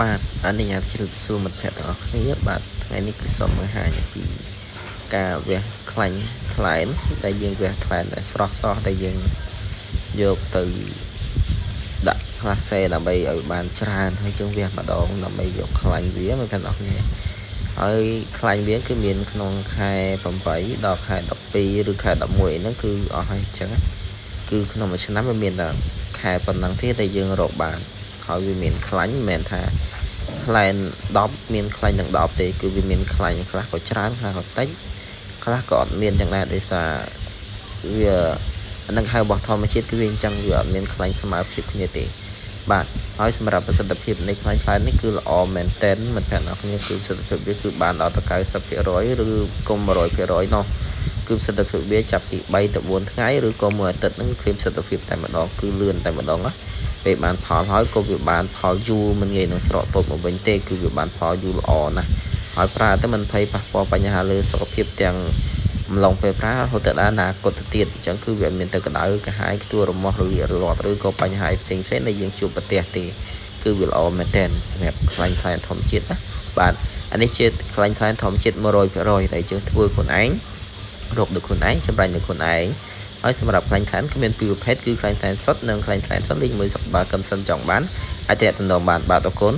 បាទអនុញ្ញាតជ្រាបសួរមិត្តភក្តិទាំងអស់គ្នាបាទថ្ងៃនេះគឺសូមបង្ហាញពីការវះខ្លាញ់ថ្លែនដែលយើងវះថ្លែនដែលស្រស់ដែលយើងយកទៅដាក់ក្លាសេដើម្បីឲ្យបានច្រើនហើយយើងវះម្ដងដើម្បីយកខ្លាញ់វាមិត្តភក្តិទាំងអស់គ្នាហើយខ្លាញ់វាគឺមានក្នុងខែ8ដល់ខែ12ឬខែ11ហ្នឹងគឺអស់ហើយអញ្ចឹងគឺក្នុងមួយឆ្នាំវាមានតែខែប៉ុណ្ណឹងទេដែលយើងរកបានហើយវាមានខ្លាញ់មិនមែនថាខ្លែង10មានខ្លាញ់ទាំង10ទេគឺវាមានខ្លាញ់ខ្លះក៏ច្រើនខ្លះក៏តិចខ្លះក៏អត់មានចឹងដែរដោយសារវានឹងហៅរបស់ធម្មជាតិគឺវាអញ្ចឹងវាអត់មានខ្លាញ់ស្មើភាពគ្នាទេបាទហើយសម្រាប់ប្រសិទ្ធភាពនៃខ្លាញ់នេះគឺល្អមែនទែនមិត្តភក្តិអ្នកគ្នាគឺប្រសិទ្ធភាពវាគឺបានដល់ទៅ 90% ឬគុំ 100% នោះគឺប្រសិទ្ធភាពវាចាប់ពី3ទៅ4ថ្ងៃឬក៏មួយអាទិត្យហ្នឹងគឺប្រសិទ្ធភាពតែម្ដងគឺលឿនតែម្ដងណាពេលបានផលហើយក៏វាបានផលយូរមិនងាយនឹងស្រកតូចមកវិញទេគឺវាបានផលយូរល្អណាស់ហើយប្រើទៅមិនភ័យប៉ះពាល់បញ្ហាលើសុខភាពទាំងម្លងពេលប្រើរហូតដល់អនាគតទៅទៀតអញ្ចឹងគឺវាមានទៅក្តៅកាហាយខ្ទួរមាស់រលាករលាត់ឬក៏បញ្ហាផ្សេងដែលយើងជួបប្រទះទេគឺវាល្អមែនទែនសម្រាប់ខ្លាញ់ធម្មជាតិណាបាទអានេះជាខ្លាញ់ធម្មជាតិ 100% ដែលយើងធ្វើខ្លួនឯងរកដោយខ្លួនឯងចម្រាញ់ដោយខ្លួនឯងហើយសម្រាប់ខ្លាញ់គឺមានពីរប្រភេទគឺខ្លាញ់សុទ្ធនិងខ្លាញ់សុទ្ធលេខ1សុទ្ធបើកំសិនចង់បានអាចទំនាក់ទំនងបានបាទអរគុណ